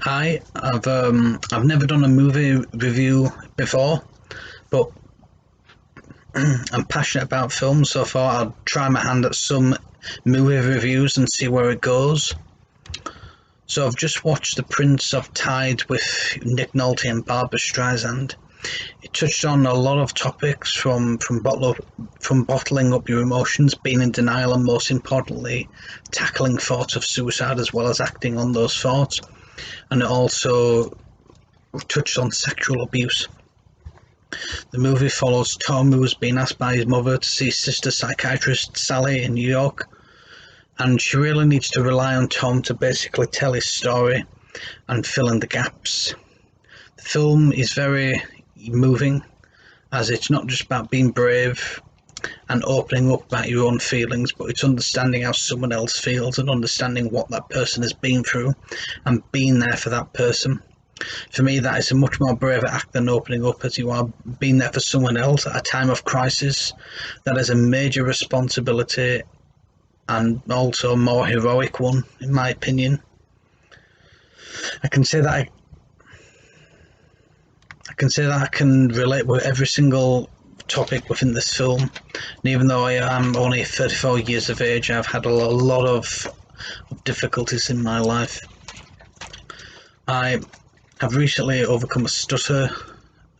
I've never done a movie review before, but I'm passionate about films, so I thought I'd try my hand at some movie reviews and see where it goes. So I've just watched The Prince of Tide with Nick Nolte and Barbara Streisand. It touched on a lot of topics from bottling up your emotions, being in denial, and most importantly, tackling thoughts of suicide as well as acting on those thoughts. And it also touched on sexual abuse. The movie follows Tom, who has been asked by his mother to see sister psychiatrist Sally in New York, and she really needs to rely on Tom to basically tell his story and fill in the gaps. The film is very moving, as it's not just about being brave and opening up about your own feelings, but it's understanding how someone else feels and understanding what that person has been through and being there for that person. For me, that is a much more braver act than opening up, as you are being there for someone else at a time of crisis. That is a major responsibility and also a more heroic one, in my opinion. I can say that I can relate with every single topic within this film. And even though I am only 34 years of age, I've had a lot of difficulties in my life. I have recently overcome a stutter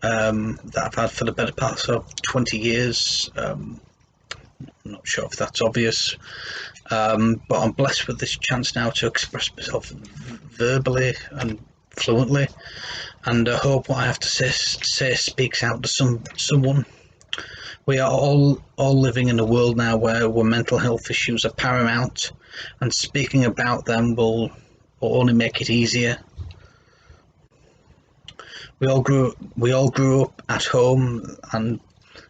that I've had for the better part of 20 years. I'm not sure if that's obvious, but I'm blessed with this chance now to express myself verbally and fluently, and I hope what I have to say speaks out to someone. We are all living in a world now where mental health issues are paramount, and speaking about them will only make it easier. We all grew up at home, and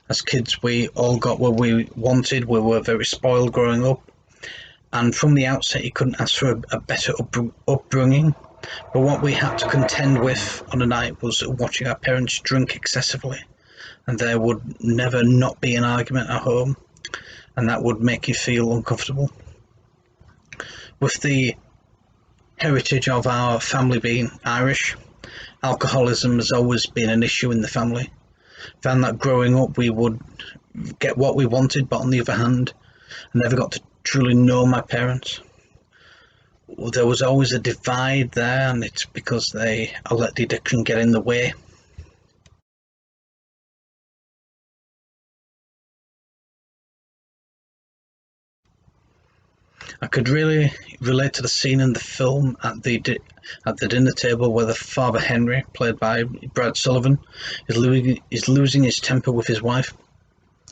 as kids we all got what we wanted. We were very spoiled growing up, and from the outset you couldn't ask for a better upbringing. But what we had to contend with on a night was watching our parents drink excessively, and there would never not be an argument at home, and that would make you feel uncomfortable. With the heritage of our family being Irish, alcoholism has always been an issue in the family. Found that growing up we would get what we wanted, but on the other hand, I never got to truly know my parents. There was always a divide there, and it's because they let the addiction get in the way. I could really relate to the scene in the film at the dinner table where the father Henry, played by Brad Sullivan, is losing his temper with his wife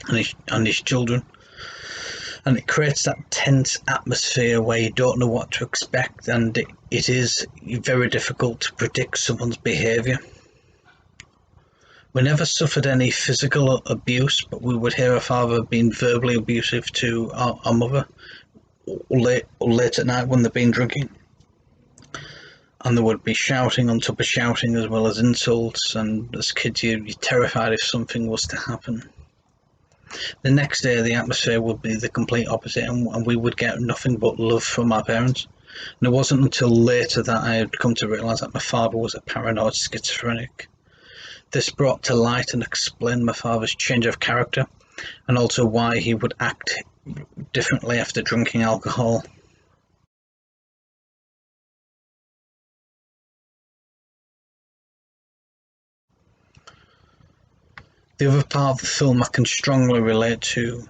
and his children, and it creates that tense atmosphere where you don't know what to expect, and it is very difficult to predict someone's behaviour. We never suffered any physical abuse, but we would hear our father being verbally abusive to our mother late at night when they've been drinking, and there would be shouting on top of shouting as well as insults, and as kids you're terrified if something was to happen. The next day the atmosphere would be the complete opposite, and we would get nothing but love from our parents. And it wasn't until later that I had come to realise that my father was a paranoid schizophrenic. This brought to light and explained my father's change of character, and also why he would act differently after drinking alcohol. The other part of the film I can strongly relate to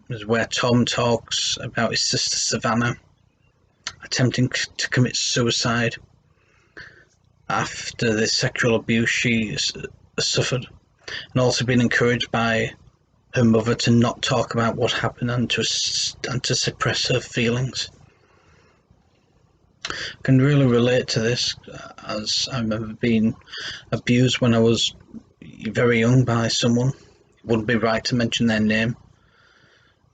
is where Tom talks about his sister Savannah attempting to commit suicide after the sexual abuse she suffered, and also being encouraged by her mother to not talk about what happened and to suppress her feelings. I can really relate to this, as I remember being abused when I was very young by someone. It wouldn't be right to mention their name.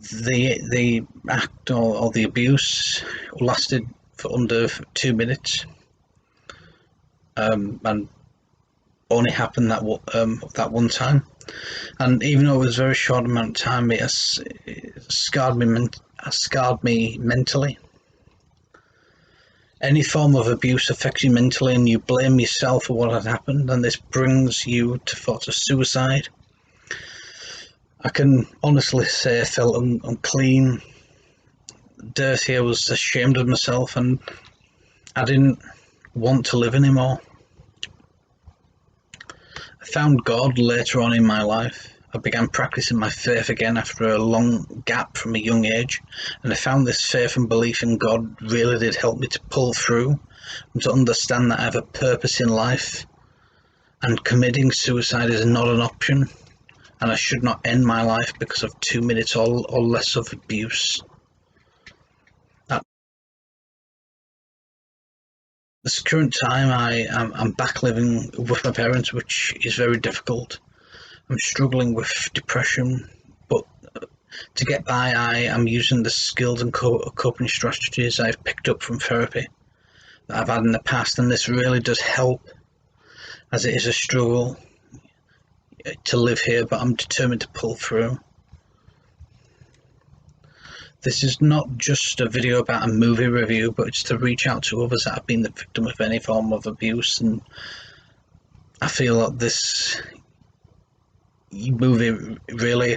The act or the abuse lasted for under 2 minutes, and only happened that one time. And even though it was a very short amount of time, it scarred me mentally. Any form of abuse affects you mentally and you blame yourself for what had happened, and this brings you to thoughts of suicide. I can honestly say I felt unclean, dirty. I was ashamed of myself, and I didn't want to live anymore. I found God later on in my life. I began practicing my faith again after a long gap from a young age, and I found this faith and belief in God really did help me to pull through and to understand that I have a purpose in life, and committing suicide is not an option, and I should not end my life because of 2 minutes or less of abuse. At this current time, I'm back living with my parents, which is very difficult. I'm struggling with depression, but to get by, I am using the skills and coping strategies I've picked up from therapy that I've had in the past, and this really does help, as it is a struggle to live here, but I'm determined to pull through. This is not just a video about a movie review, but it's to reach out to others that have been the victim of any form of abuse, and I feel that this movie really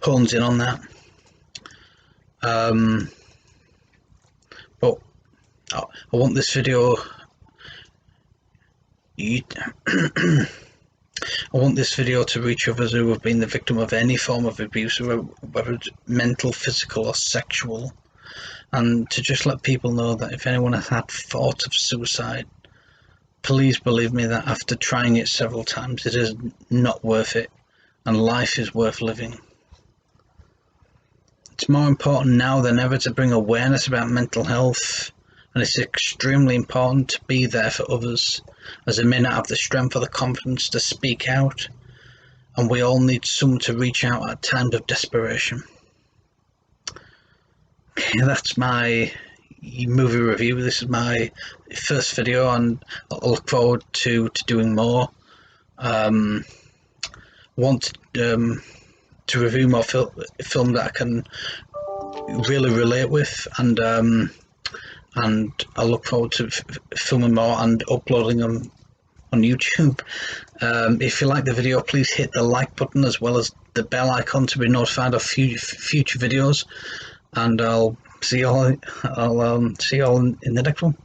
hones in on that. But I want this video I want this video to reach others who have been the victim of any form of abuse, whether it's mental, physical or sexual, and to just let people know that if anyone has had thoughts of suicide, please believe me that after trying it several times, it is not worth it, and life is worth living. It's more important now than ever to bring awareness about mental health, and it's extremely important to be there for others, as they may not have the strength or the confidence to speak out, and we all need someone to reach out at times of desperation. Okay, that's my movie review. This is my first video, and I look forward to doing more. Want to review more film that I can really relate with, and I look forward to filming more and uploading them on YouTube. If you like the video, please hit the like button as well as the bell icon to be notified of future videos, and I'll see y'all in the next one.